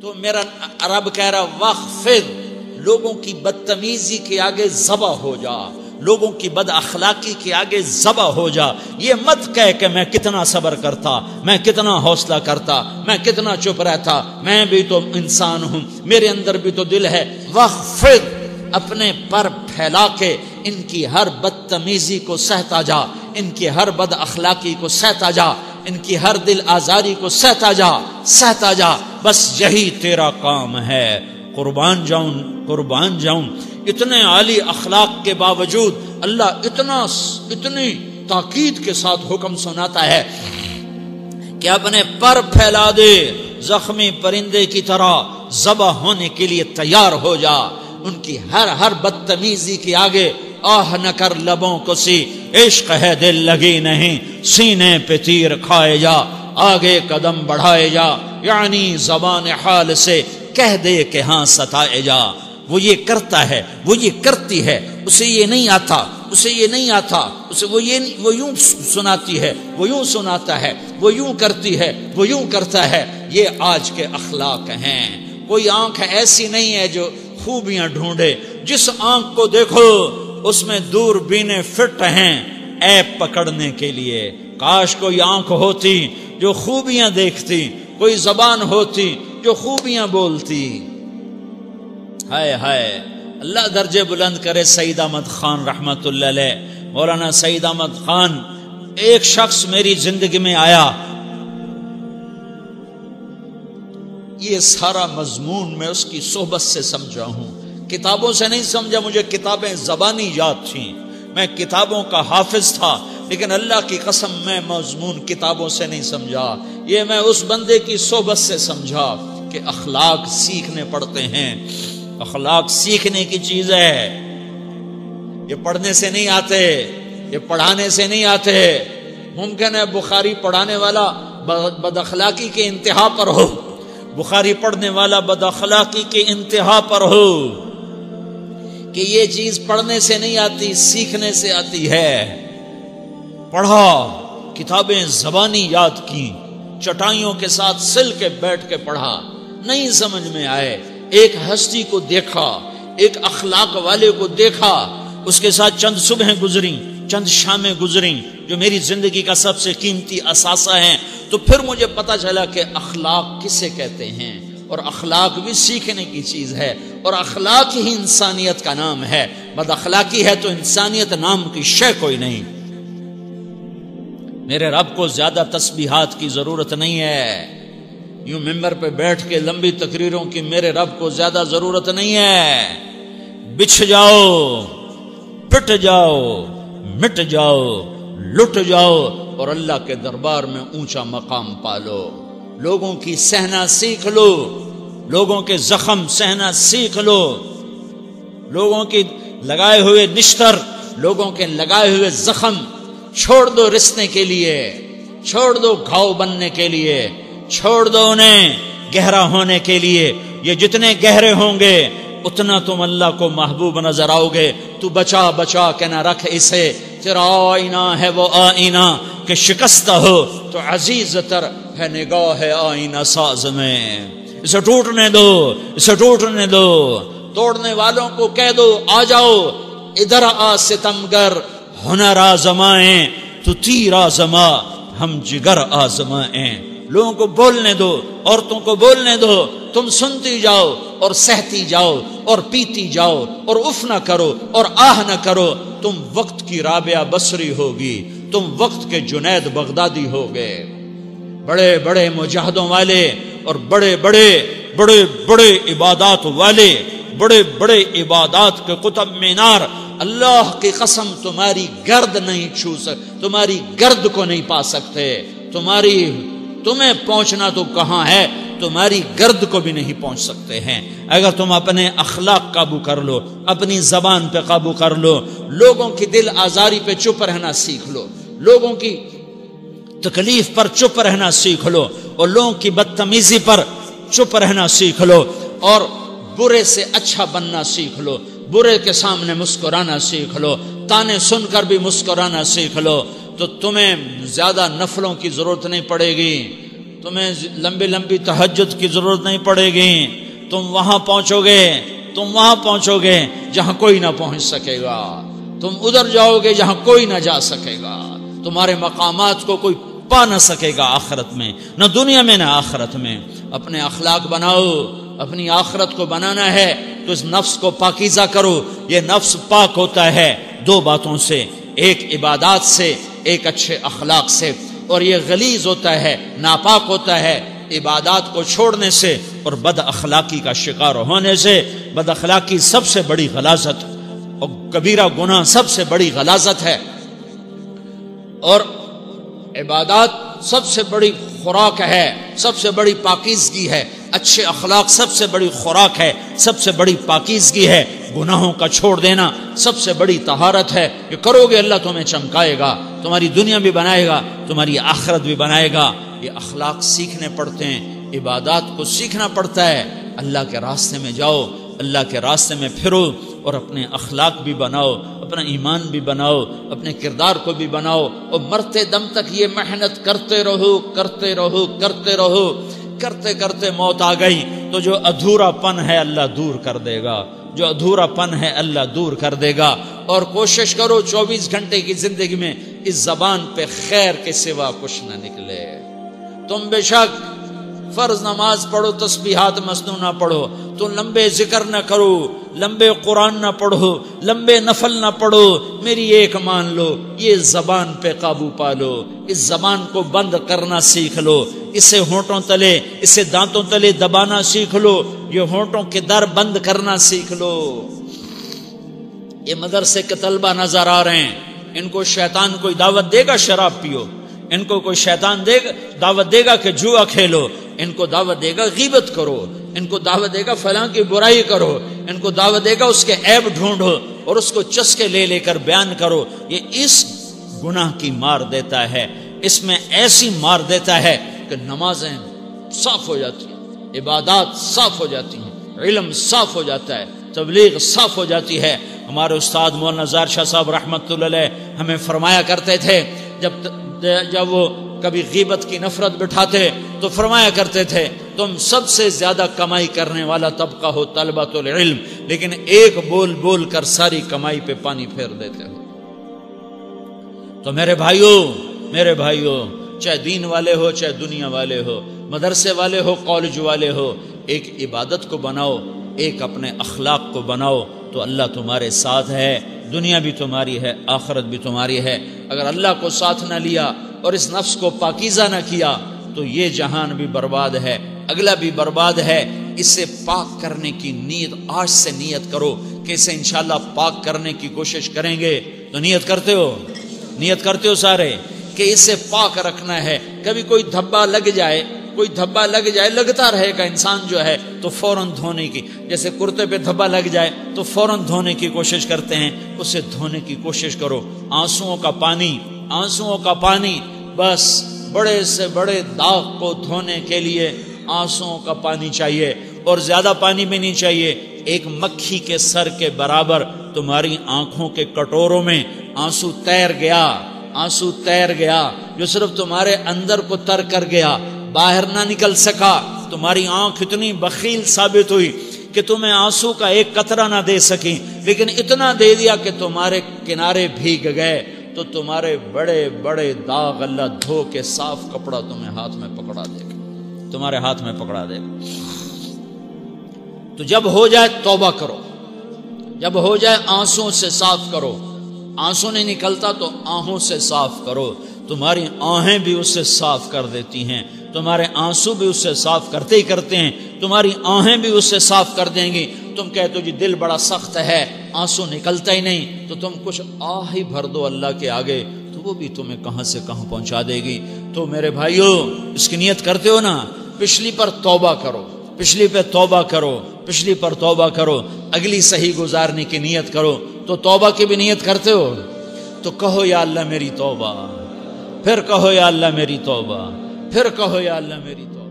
تو میرا رب کہہ رہا وخفض، لوگوں کی بدتمیزی کے آگے ذبح ہو جا، لوگوں کی بد اخلاقی کے آگے ذبح ہو جا. یہ مت کہہ کہ میں کتنا صبر کرتا، میں کتنا حوصلہ کرتا، میں کتنا چپ رہتا، میں بھی تو انسان ہوں، میرے اندر بھی تو دل ہے. وخفض، اپنے پر پھیلا کے ان کی ہر بدتمیزی کو سہتا جا، ان کی ہر بد اخلاقی کو سہتا جا، ان کی ہر دل آزاری کو سہتا جا، سہتا جا. بس یہی تیرا کام ہے. قربان جاؤں، قربان جاؤں. اتنے عالی اخلاق کے باوجود اللہ اتنی تاکید کے ساتھ حکم سناتا ہے کہ اپنے پر پھیلا دے، زخمی پرندے کی طرح ذبح ہونے کے لیے تیار ہو جا. ان کی ہر بدتمیزی کے آگے آہ نہ کر لبوں کو سی، عشق ہے دل لگی نہیں، سینے پہ تیر کھائے جا، آگے قدم بڑھائے جا. یعنی زبان حال سے کہہ دے کہ ہاں ستائے جا. وہ یہ کرتا ہے، وہ یہ کرتی ہے، اسے یہ نہیں آتا، اسے یہ نہیں آتا، اسے وہ یوں سناتی ہے، وہ یوں سناتا ہے، وہ یوں کرتی ہے، وہ یوں کرتا ہے. یہ آج کے اخلاق ہیں. کوئی آنکھ ایسی نہیں ہے جو خوبیاں ڈھونڈے. جس آنکھ کو دیکھو اس میں دوربینیں فٹ ہیں عیب پکڑنے کے لیے. کاش کوئی آنکھ ہوتی جو خوبیاں دیکھتی، کوئی زبان ہوتی جو خوبیاں بولتی. ہائے ہائے، اللہ درجے بلند کرے. سعید احمد خان رحمت اللہ علیہ، مولانا سعید احمد خان، ایک شخص میری زندگی میں آیا. یہ سارا مضمون میں اس کی صحبت سے سمجھا ہوں، کتابوں سے نہیں سمجھا. مجھے کتابیں زبانی یاد تھیں، میں کتابوں کا حافظ تھا، لیکن اللہ کی قسم میں مضمون کتابوں سے نہیں سمجھا. یہ میں اس بندے کی صحبت سے سمجھا کہ اخلاق سیکھنے پڑتے ہیں. اخلاق سیکھنے کی چیز ہے، یہ پڑھنے سے نہیں آتے، یہ پڑھانے سے نہیں آتے. ممکن ہے بخاری پڑھانے والا بد اخلاقی کے انتہا پر ہو، بخاری پڑھنے والا بد اخلاقی کے انتہا پر ہو، کہ یہ چیز پڑھنے سے نہیں آتی، سیکھنے سے آتی ہے. پڑھا، کتابیں زبانی یاد کی، چٹائیوں کے ساتھ سل کے بیٹھ کے پڑھا، نہیں سمجھ میں آئے. ایک ہستی کو دیکھا، ایک اخلاق والے کو دیکھا، اس کے ساتھ چند صبحیں گزری، چند شامیں گزری جو میری زندگی کا سب سے قیمتی اثاثہ ہیں. تو پھر مجھے پتا چلا کہ اخلاق کسے کہتے ہیں، اور اخلاق بھی سیکھنے کی چیز ہے، اور اخلاق ہی انسانیت کا نام ہے. بد اخلاقی ہے تو انسانیت نام کی شے کوئی نہیں. میرے رب کو زیادہ تسبیحات کی ضرورت نہیں ہے. یوں ممبر پہ بیٹھ کے لمبی تقریروں کی میرے رب کو زیادہ ضرورت نہیں ہے. بچھ جاؤ، پٹ جاؤ، مٹ جاؤ، لٹ جاؤ، اور اللہ کے دربار میں اونچا مقام پالو. لوگوں کی سہنا سیکھ لو، لوگوں کے زخم سہنا سیکھ لو، لوگوں کی لگائے ہوئے نشتر، لوگوں کے لگائے ہوئے زخم چھوڑ دو رسنے کے لیے، چھوڑ دو گھاؤ بننے کے لیے، چھوڑ دو انہیں گہرا ہونے کے لیے. یہ جتنے گہرے ہوں گے اتنا تم اللہ کو محبوب نظر آؤ گے. تو بچا بچا کے نہ رکھ اسے، تیرا آئینہ ہے وہ آئینہ کہ شکستہ ہو تو عزیز تر ہے نگاہ آئینہ ساز میں. اسے ٹوٹنے دو، اسے ٹوٹنے دو. توڑنے والوں کو کہہ دو آ جاؤ ادھر آ ستمگر، ہنر آزمائیں تو تیر آزما، ہم جگر آزمائیں. لوگوں کو بولنے دو، عورتوں کو بولنے دو، تم سنتی جاؤ اور سہتی جاؤ اور پیتی جاؤ اور اف نہ کرو اور آہ نہ کرو. تم وقت کی رابعہ بصری ہوگی، تم وقت کے جنید بغدادی ہوگے. بڑے بڑے مجاہدوں والے اور بڑے بڑے بڑے بڑے عبادات والے، بڑے بڑے عبادات کے قطب مینار، اللہ کی قسم تمہاری گرد نہیں چھو سکتے، تمہاری گرد کو نہیں پا سکتے. تمہیں پہنچنا تو کہاں ہے، تمہاری گرد کو بھی نہیں پہنچ سکتے ہیں. اگر تم اپنے اخلاق قابو کر لو، اپنی زبان پہ قابو کر لو، لوگوں کی دل آزاری پہ چپ رہنا سیکھ لو، لوگوں کی تکلیف پر چپ رہنا سیکھ لو، اور لوگوں کی بدتمیزی پر چپ رہنا سیکھ لو، اور برے سے اچھا بننا سیکھ لو، برے کے سامنے مسکرانا سیکھ لو، تانے سن کر بھی مسکرانا سیکھ لو، تو تمہیں زیادہ نفلوں کی ضرورت نہیں پڑے گی. تمہیں لمبی لمبی تہجد کی ضرورت نہیں پڑے گی، تم وہاں پہنچو گے جہاں کوئی نہ پہنچ سکے گا، تم ادھر جاؤ گے جہاں کوئی نہ جا سکے گا، تمہارے مقامات کو کوئی پا نہ سکے گا آخرت میں، نہ دنیا میں نہ آخرت میں۔ اپنے اخلاق بناؤ، اپنی آخرت کو بنانا ہے تو اس نفس کو پاکیزہ کرو۔ یہ نفس پاک ہوتا ہے دو باتوں سے، ایک عبادات سے، ایک اچھے اخلاق سے، اور یہ غلیظ ہوتا ہے، ناپاک ہوتا ہے عبادات کو چھوڑنے سے اور بد اخلاقی کا شکار ہونے سے۔ بد اخلاقی سب سے بڑی غلاظت اور کبیرہ گناہ سب سے بڑی غلاظت ہے، اور عبادات سب سے بڑی خوراک ہے، سب سے بڑی پاکیزگی ہے، اچھے اخلاق سب سے بڑی خوراک ہے، سب سے بڑی پاکیزگی ہے۔ گناہوں کا چھوڑ دینا سب سے بڑی طہارت ہے۔ یہ کرو گے اللہ تمہیں چمکائے گا، تمہاری دنیا بھی بنائے گا، تمہاری آخرت بھی بنائے گا۔ یہ اخلاق سیکھنے پڑتے ہیں، عبادات کو سیکھنا پڑتا ہے۔ اللہ کے راستے میں جاؤ، اللہ کے راستے میں پھرو، اور اپنے اخلاق بھی بناؤ، اپنا ایمان بھی بناؤ، اپنے کردار کو بھی بناؤ، اور مرتے دم تک یہ محنت کرتے رہو، کرتے رہو، کرتے رہو۔ کرتے کرتے موت آ گئی تو جو ادھورا پن ہے اللہ دور کر دے گا، جو ادھورا پن ہے اللہ دور کر دے گا۔ اور کوشش کرو 24 گھنٹے کی زندگی میں اس زبان پہ خیر کے سوا کچھ نہ نکلے۔ تم بے شک فرض نماز پڑھو، تسبیحات مسنون نہ پڑھو، تو لمبے ذکر نہ کرو، لمبے قرآن نہ پڑھو، لمبے نفل نہ پڑھو، میری ایک مان لو، یہ زبان پہ قابو پا لو، اس زبان کو بند کرنا سیکھ لو، اسے ہونٹوں تلے، اسے دانتوں تلے دبانا سیکھ لو، یہ ہونٹوں کے در بند کرنا سیکھ لو۔ یہ مدرسے کے طلبہ نظر آ رہے ہیں، ان کو شیطان کوئی دعوت دے گا شراب پیو، ان کو کوئی شیطان دعوت دے گا کہ جوا کھیلو، ان کو دعوت دے گا غیبت کرو، ان کو دعوت دے گا فلاں کی برائی کرو، ان کو دعوت دے گا اس کے عیب ڈھونڈو اور اس کو چسکے لے لے کر بیان کرو۔ یہ اس گناہ کی مار دیتا ہے، اس میں ایسی مار دیتا ہے کہ نمازیں صاف ہو جاتی ہیں، عبادات صاف ہو جاتی ہیں، علم صاف ہو جاتا ہے، تبلیغ صاف ہو جاتی ہے۔ ہمارے استاد مولانا زار شاہ صاحب رحمۃ اللہ علیہ ہمیں فرمایا کرتے تھے، جب وہ کبھی غیبت کی نفرت بٹھاتے تو فرمایا کرتے تھے تم سب سے زیادہ کمائی کرنے والا طبقہ ہو طلبۃ العلم، لیکن ایک بول بول کر ساری کمائی پہ پانی پھیر دیتے ہو۔ تو میرے بھائیوں چاہے دین والے ہو، چاہے دنیا والے ہو، مدرسے والے ہو، کالج والے ہو، ایک عبادت کو بناؤ، ایک اپنے اخلاق کو بناؤ، تو اللہ تمہارے ساتھ ہے، دنیا بھی تمہاری ہے، آخرت بھی تمہاری ہے۔ اگر اللہ کو ساتھ نہ لیا اور اس نفس کو پاکیزہ نہ کیا تو یہ جہان بھی برباد ہے، اگلا بھی برباد ہے۔ اسے پاک کرنے کی نیت آج سے نیت کرو کہ اسے انشاءاللہ پاک کرنے کی کوشش کریں گے۔ تو نیت کرتے ہو سارے کہ اسے پاک رکھنا ہے۔ کبھی کوئی دھبا لگ جائے، لگتا رہے گا انسان جو ہے تو فوراً دھونے کی، جیسے کرتے پہ دھبا لگ جائے تو فوراً دھونے کی کوشش کرتے ہیں، اسے دھونے کی کوشش کرو۔ آنسوؤں کا پانی بس بڑے سے بڑے داغ کو دھونے کے لیے آنسوؤں کا پانی چاہیے، اور زیادہ پانی بھی نہیں چاہیے۔ ایک مکھی کے سر کے برابر تمہاری آنکھوں کے کٹوروں میں آنسو تیر گیا جو صرف تمہارے اندر کو تر کر گیا، باہر نہ نکل سکا۔ تمہاری آنکھ اتنی بخیل ثابت ہوئی کہ تمہیں آنسو کا ایک قطرہ نہ دے سکی، لیکن اتنا دے دیا کہ تمہارے کنارے بھیگ گئے۔ تو تمہارے بڑے بڑے داغ اللہ دھو کے صاف کپڑا تمہیں ہاتھ میں پکڑا دے گا، تمہارے ہاتھ میں پکڑا دے گا۔ تو جب ہو جائے توبہ کرو، جب ہو جائے آنسوں سے صاف کرو۔ آنسو نہیں نکلتا تو آہوں سے صاف کرو، تمہاری آہیں بھی اس سے صاف کر دیتی ہیں، تمہارے آنسو بھی اس سے صاف کرتے ہی کرتے ہیں، تمہاری آہیں بھی اس سے صاف کر دیں گی۔ تم کہتے ہو جی دل بڑا سخت ہے، آنسو نکلتا ہی نہیں، تو تم کچھ آہ ہی بھر دو اللہ کے آگے، تو وہ بھی تمہیں کہاں سے کہاں پہنچا دے گی۔ تو میرے بھائیو اس کی نیت کرتے ہو نا، پچھلی پر توبہ کرو، پچھلی پہ توبہ کرو، پچھلی پر توبہ کرو، اگلی صحیح گزارنے کی نیت کرو۔ تو توبہ کی بھی نیت کرتے ہو تو کہو یا اللہ میری توبہ، پھر کہو یا اللہ میری توبہ، پھر کہو یا اللہ میری توبہ۔